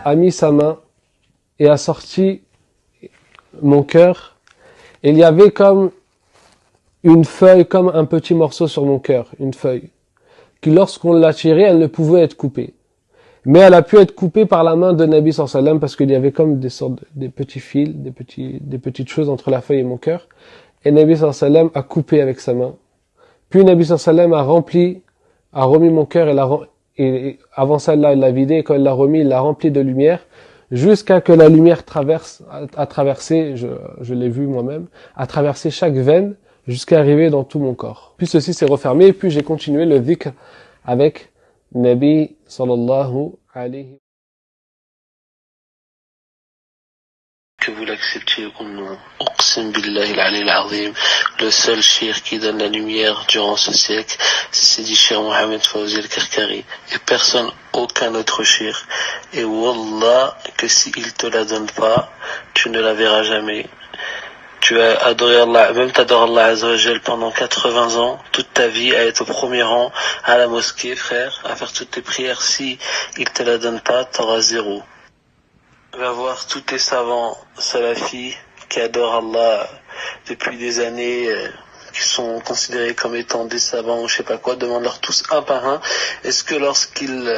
A mis sa main et a sorti mon cœur. Et il y avait comme une feuille, comme un petit morceau sur mon cœur, une feuille, qui lorsqu'on l'a tirée, elle ne pouvait être coupée. Mais elle a pu être coupée par la main de Nabi sallallahu alayhi wa sallam parce qu'il y avait comme des petits fils, des petites choses entre la feuille et mon cœur. Et Nabi sallallahu alayhi wa sallam a coupé avec sa main. Puis Nabi sallallahu alayhi wa sallam a remis mon cœur et avant ça, il l'a vidé, et quand il l'a remis, il l'a rempli de lumière, jusqu'à que la lumière a traversé, je l'ai vu moi-même, a traversé chaque veine, jusqu'à arriver dans tout mon corps. Puis ceci s'est refermé, et puis j'ai continué le dhikr avec Nabi sallallahu alayhi wa sallam. Que vous l'acceptiez ou non. Uqsim billahi al-ali al-azim, le seul shir qui donne la lumière durant ce siècle, c'est Sidi Cheikh Mohamed Fawzi al-Karkari. Et personne, aucun autre shir. Et wallah, que s'il te la donne pas, tu ne la verras jamais. Tu as adoré Allah, même t'adores Allah Azza wa Jal pendant 80 ans, toute ta vie, à être au premier rang, à la mosquée, frère, à faire toutes tes prières. Si il te la donne pas, t'auras zéro. Va voir tous les savants salafis qui adorent Allah depuis des années, qui sont considérés comme étant des savants ou je sais pas quoi, demande-leur tous un par un, est-ce que lorsqu'ils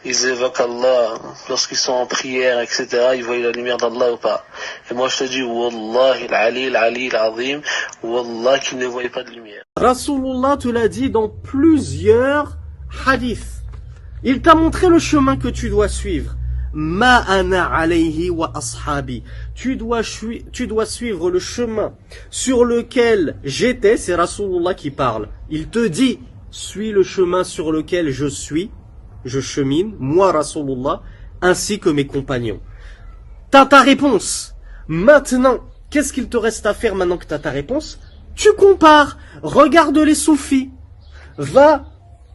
évoquent Allah, lorsqu'ils sont en prière, etc., ils voient la lumière d'Allah ou pas? Et moi je te dis, Wallahi al-ali al-azim, Wallah qu'ils ne voyaient pas de lumière. Rasulullah te l'a dit dans plusieurs hadiths. Il t'a montré le chemin que tu dois suivre. Ma ana alayhi wa ashabi. Tu dois suivre le chemin sur lequel j'étais, c'est Rasulullah qui parle. Il te dit, suis le chemin sur lequel je chemine, moi Rasulullah, ainsi que mes compagnons. T'as ta réponse. Maintenant, qu'est-ce qu'il te reste à faire maintenant que t'as ta réponse? Tu compares. Regarde les soufis. Va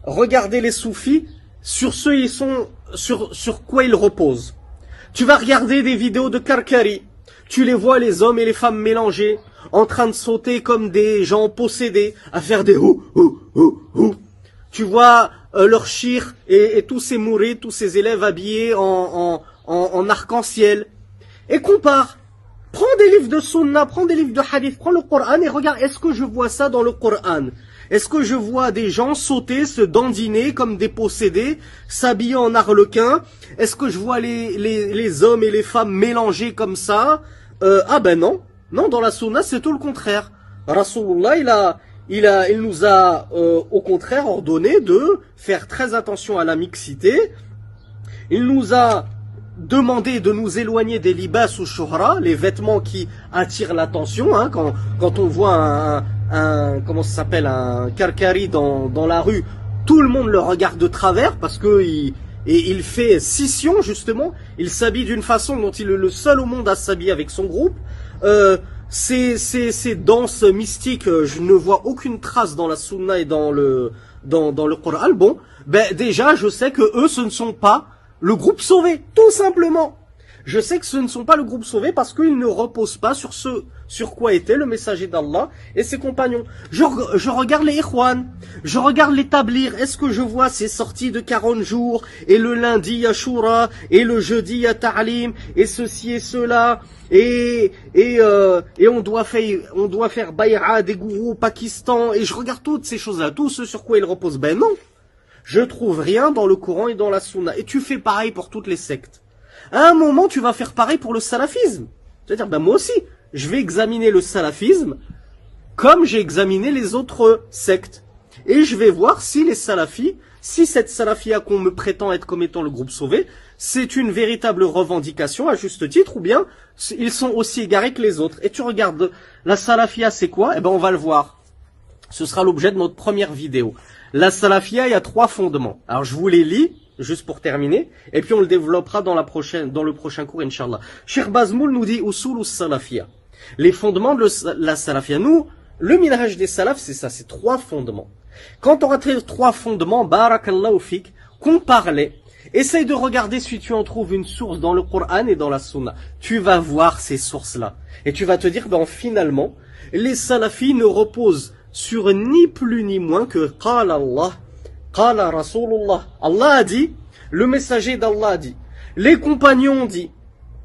regarder les soufis sur sur quoi ils reposent. Tu vas regarder des vidéos de Karkari. Tu les vois, les hommes et les femmes mélangés, en train de sauter comme des gens possédés, à faire des hou. Tu vois leur shir et tous ces mourides, tous ces élèves habillés en arc-en-ciel. Et compare. Prends des livres de Sunna, prends des livres de Hadith, prends le Coran et regarde, est-ce que je vois ça dans le Coran? Est-ce que je vois des gens sauter, se dandiner comme des possédés, s'habiller en arlequin? Est-ce que je vois les hommes et les femmes mélangés comme ça? Ah ben non. Non, dans la Sunna, c'est tout le contraire. Rasulullah, il nous a au contraire ordonné de faire très attention à la mixité. Il nous a demandé de nous éloigner des libas ou shuhra, les vêtements qui attirent l'attention, hein, quand on voit comment ça s'appelle, un Karkari dans la rue, tout le monde le regarde de travers parce que il fait scission justement, il s'habille d'une façon dont il est le seul au monde à s'habiller avec son groupe. Ces danses mystiques, je ne vois aucune trace dans la Sunna et dans le Coran. Bon, ben déjà je sais que eux ce ne sont pas le groupe sauvé, tout simplement. Je sais que ce ne sont pas le groupe sauvé parce qu'ils ne reposent pas sur ce sur quoi était le messager d'Allah et ses compagnons. Je regarde les Ikhwan, je regarde les Tablir. Est-ce que je vois ces sorties de 40 jours et le lundi il y a Shura et le jeudi il y a Ta'lim et ceci et cela et on doit faire bay'a des gourous au Pakistan et je regarde toutes ces choses-là, tout ce sur quoi ils reposent. Ben non. Je trouve rien dans le Coran et dans la Sunna. Et tu fais pareil pour toutes les sectes. À un moment, tu vas faire pareil pour le salafisme. C'est-à-dire, ben moi aussi, je vais examiner le salafisme comme j'ai examiné les autres sectes. Et je vais voir si les salafis, si cette salafia qu'on me prétend être comme étant le groupe sauvé, c'est une véritable revendication à juste titre ou bien ils sont aussi égarés que les autres. Et tu regardes, la salafia c'est quoi? Eh ben on va le voir. Ce sera l'objet de notre première vidéo. La salafia, il y a 3 fondements. Alors je vous les lis juste pour terminer, et puis on le développera dans le prochain cours, Inch'Allah. Cheikh Bazmoul nous dit Usul Salafia. Les fondements de la Salafia. Nous, le minhaj des Salafs, c'est ça, c'est 3 fondements. Quand on retrouve 3 fondements, barakallahu fik, compare-les. Essaye de regarder si tu en trouves une source dans le Coran et dans la Sunna. Tu vas voir ces sources-là. Et tu vas te dire, finalement, les salafis ne reposent sur ni plus ni moins que Qala Allah, Qala Rasulullah. Allah a dit, le messager d'Allah a dit, les compagnons ont dit.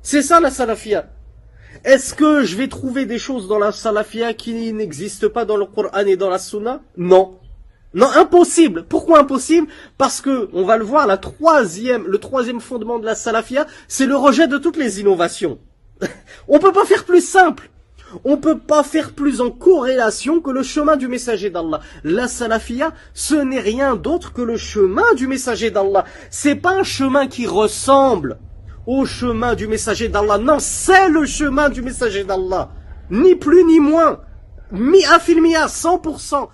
C'est ça la salafia. Est-ce que je vais trouver des choses dans la salafia qui n'existent pas dans le Coran et dans la Sunna? Non. Non, impossible. Pourquoi impossible? Parce que, on va le voir, le troisième fondement de la salafia, c'est le rejet de toutes les innovations. On peut pas faire plus simple. On peut pas faire plus en corrélation que le chemin du messager d'Allah. La salafia, ce n'est rien d'autre que le chemin du messager d'Allah. C'est pas un chemin qui ressemble au chemin du messager d'Allah. Non, c'est le chemin du messager d'Allah. Ni plus ni moins. Mi'a fil mi'a, 100%.